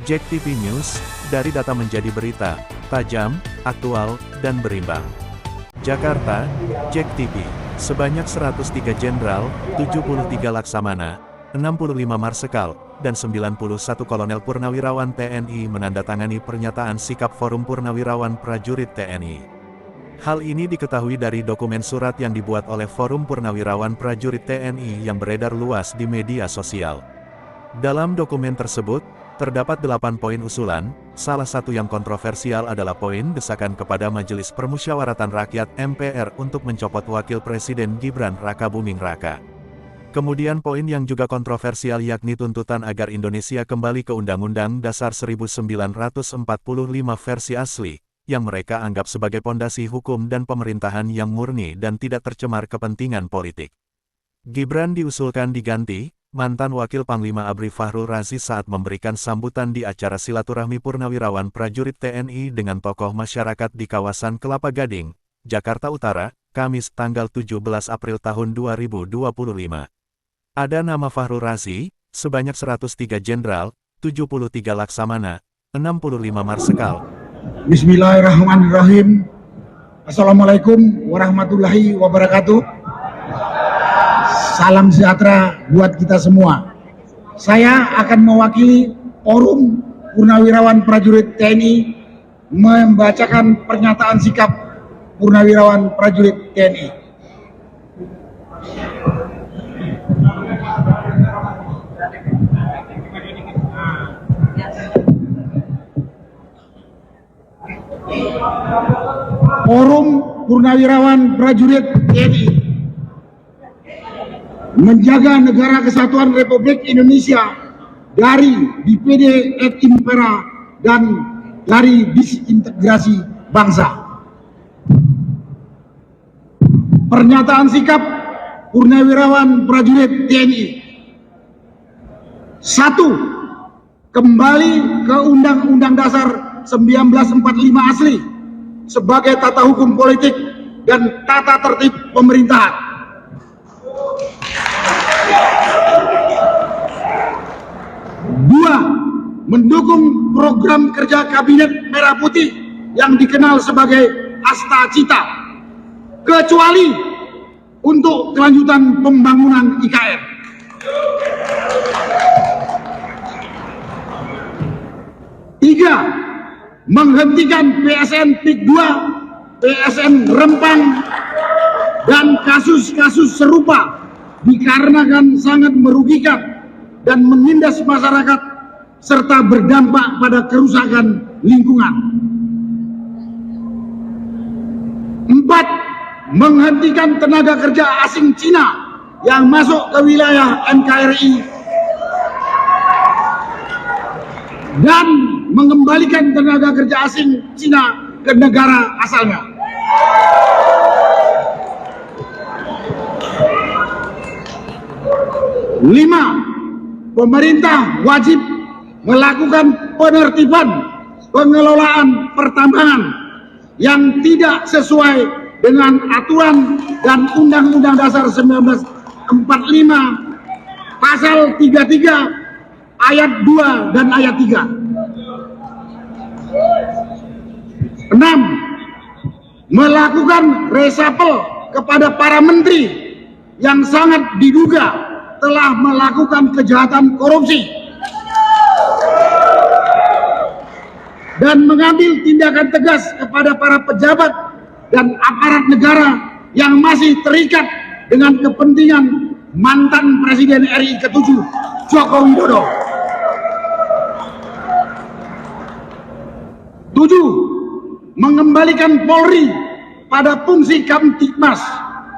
JEK TV News, dari data menjadi berita, tajam, aktual, dan berimbang. Jakarta, JEK TV, sebanyak 103 Jenderal, 73 Laksamana, 65 Marsekal, dan 91 Kolonel Purnawirawan TNI menandatangani pernyataan sikap Forum Purnawirawan Prajurit TNI. Hal ini diketahui dari dokumen surat yang dibuat oleh Forum Purnawirawan Prajurit TNI yang beredar luas di media sosial. Dalam dokumen tersebut, terdapat 8 poin usulan, salah satu yang kontroversial adalah poin desakan kepada Majelis Permusyawaratan Rakyat MPR untuk mencopot Wakil Presiden Gibran Rakabuming Raka. Kemudian poin yang juga kontroversial yakni tuntutan agar Indonesia kembali ke Undang-Undang Dasar 1945 versi asli, yang mereka anggap sebagai pondasi hukum dan pemerintahan yang murni dan tidak tercemar kepentingan politik. Gibran diusulkan diganti. Mantan Wakil Panglima ABRI Fahrul Razi saat memberikan sambutan di acara silaturahmi Purnawirawan Prajurit TNI dengan tokoh masyarakat di kawasan Kelapa Gading, Jakarta Utara, Kamis tanggal 17 April tahun 2025. Ada nama Fahrul Razi, sebanyak 103 Jenderal, 73 Laksamana, 65 Marsekal. Bismillahirrahmanirrahim. Assalamualaikum warahmatullahi wabarakatuh. Salam sejahtera buat kita semua. Saya akan mewakili Forum Purnawirawan Prajurit TNI membacakan pernyataan sikap Purnawirawan Prajurit TNI. Forum Purnawirawan Prajurit TNI menjaga negara kesatuan Republik Indonesia dari DPD et impera dan dari disintegrasi bangsa. Pernyataan sikap Purnawirawan Prajurit TNI. 1. Kembali ke Undang-Undang Dasar 1945 asli sebagai tata hukum politik dan tata tertib pemerintahan. 2. Mendukung program kerja Kabinet Merah Putih yang dikenal sebagai Asta Cita, kecuali untuk kelanjutan pembangunan IKN. 3. Menghentikan PSN PIK 2, PSN Rempang, dan kasus-kasus serupa dikarenakan sangat merugikan dan menindas masyarakat serta berdampak pada kerusakan lingkungan. 4. Menghentikan tenaga kerja asing Cina yang masuk ke wilayah NKRI dan mengembalikan tenaga kerja asing Cina ke negara asalnya. 5. Pemerintah wajib melakukan penertiban pengelolaan pertambangan yang tidak sesuai dengan aturan dan Undang-Undang Dasar 1945 Pasal 33 Ayat 2 dan Ayat 3. 6. Melakukan resapel kepada para menteri yang sangat diduga telah melakukan kejahatan korupsi dan mengambil tindakan tegas kepada para pejabat dan aparat negara yang masih terikat dengan kepentingan mantan Presiden RI ke-7 Joko Widodo. 7. Mengembalikan Polri pada fungsi Kamtibmas,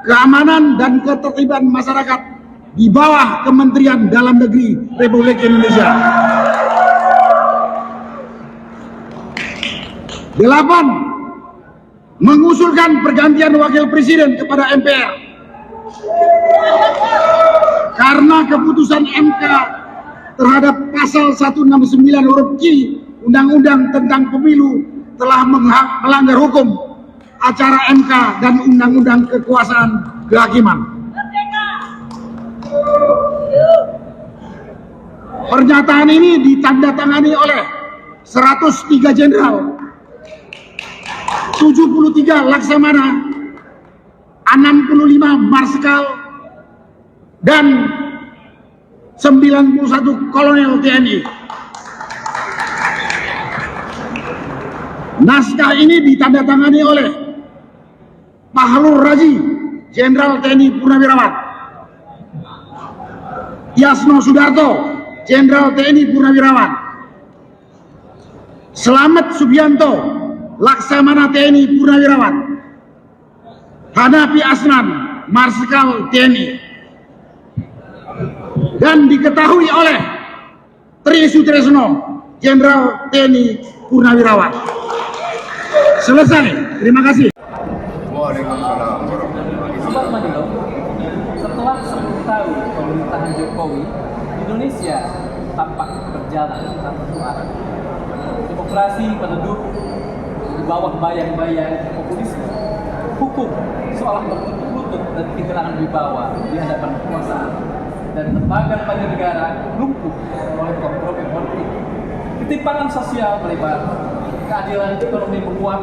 keamanan dan ketertiban masyarakat di bawah Kementerian Dalam Negeri Republik Indonesia. 8. Mengusulkan pergantian wakil presiden kepada MPR. Karena keputusan MK terhadap pasal 169 huruf Q Undang-Undang tentang Pemilu telah melanggar hukum acara MK dan Undang-Undang Kekuasaan Kehakiman. Pernyataan ini ditandatangani oleh 103 jenderal, 73 laksamana, 65 marskal, dan 91 kolonel TNI. Naskah ini ditandatangani oleh Fahrul Razi, Jenderal TNI Purnawirawan, Yasno Sudarto, Jenderal TNI Purnawirawan, Slamet Subianto, Laksamana TNI Purnawirawan, Hanafi Asnan, Marskal TNI, dan diketahui oleh Tri Sutresno, Jenderal TNI Purnawirawan. Selesai. Terima kasih. Waalaikumsalam warahmatullahi Sobat wabarakatuh. Manilo, setelah 10 tahun pemerintahan Jokowi, Indonesia tampak berjalan tanpa suara. Demokrasi meredup di bawah bayang-bayang populisme. Hukum seolah berlutut dan kehilangan wibawa di hadapan kekuasaan. Dan lembaga-lembaga negara lumpuh oleh kompromi politik. Ketimpangan sosial melebar, keadilan ekonomi menguat,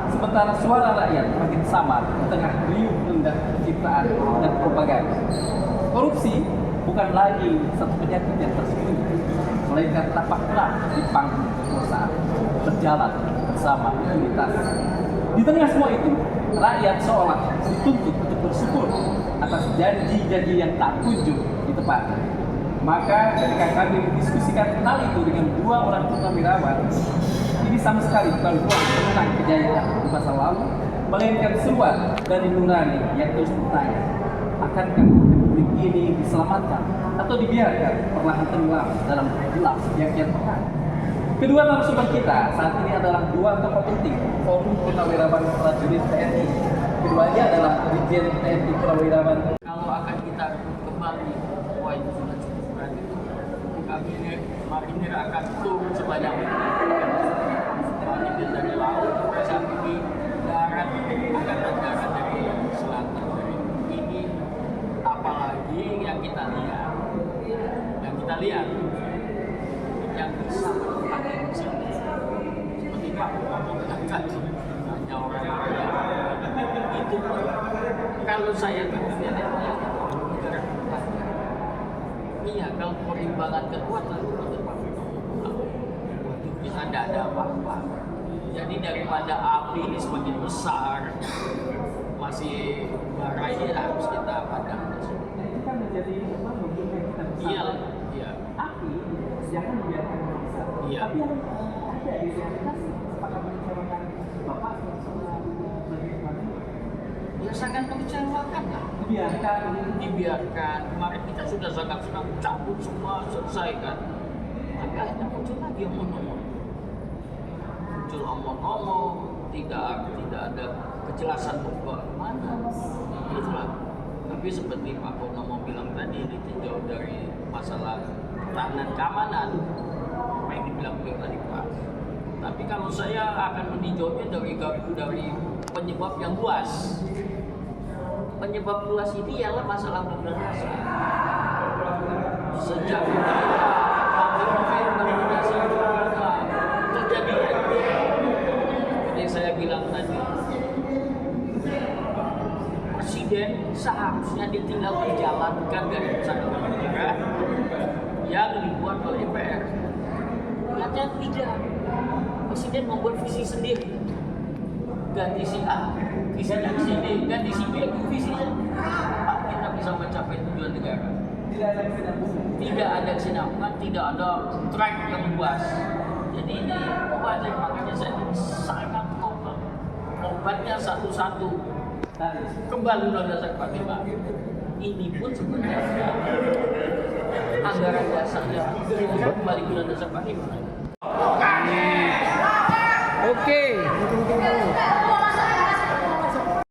sementara suara rakyat makin samar di tengah riuh rendah penciptaan dan propaganda. Korupsi bukan lagi satu penyakit yang tersembunyi, melainkan tapak terang di panggung kekuasaan, berjalan bersama impunitas. Di tengah semua itu, rakyat seolah dituntut untuk bersyukur atas janji-janji yang tak kunjung ditepati. Maka ketika kami mendiskusikan hal itu dengan dua orang purnawirawan, ini sama sekali bukan ruang tentang kejayaan di masa lalu, melainkan seruan dari nurani yang terus bertanya, akankah republik ini diselamatkan atau dibiarkan perlahan tenggelam dalam gelap yang kian pekat? Kedua narasumber kita saat ini adalah dua tokoh penting Forum Purnawirawan Prajurit TNI. Keduanya adalah Dirjen TNI Purnawirawan. Kalau akan kita kembali, wah itu sudah cukup berat. Marinir akan turun sebanyak itu. Marinir dari laut, saat ini darat, angkatan darat dari selatan. Ini apalagi yang kita lihat, yang bisa menemukan seperti Pak ngomong tadi, hanya orang-orang itu kalau saya lihat negara iya, kalau perimbangan kekuatan bisa tidak ada apa-apa. Jadi daripada api ini semakin besar, masih bara ini harus kita padamkan. Itu kan menjadi logika kita bersama. Iya. Api jangan membiarkan bisa. Iya. Tapi yang ada di realitas sepakat mengecewakan Bapak bersama bagaimana? Ya sangat mengecewakan lah. Dibiarkan. Kemarin kita sudah sangat senang cabut semua, selesai kan. Tapi akhirnya muncul lagi yang omong-omong. Muncul omong-omong, tidak ada kejelasan bahwa mana. Itulah. Tapi seperti Pak Purnomo bilang tadi, ditinjau dari masalah pertahanan keamanan, apa yang dibilang beliau tadi Pak. Tapi kalau saya akan meninjaunya dari penyebab yang luas. Penyebab luas ini ialah masalah undang-undang dasar. Sejak kita menginvent undang-undang dasar terjadi seperti yang saya bilang tadi. Presiden seharusnya ditinggal menjalankan dari peraturan negara yang dibuat oleh MPR. Ternyata tidak. Presiden membuat visi sendiri. Ganti si A, visinya di sini, ganti si B, visinya. Apa kita bisa mencapai tujuan negara? Tidak ada kesinambungan, tidak ada track yang luas. Jadi ini wajar, makanya saya sangat total. Obatnya satu-satu. Kembali Undang-Undang Dasar 45. Ini pun sebenarnya anggaran dasarnya kembali ke Undang-Undang Dasar 45. Oke.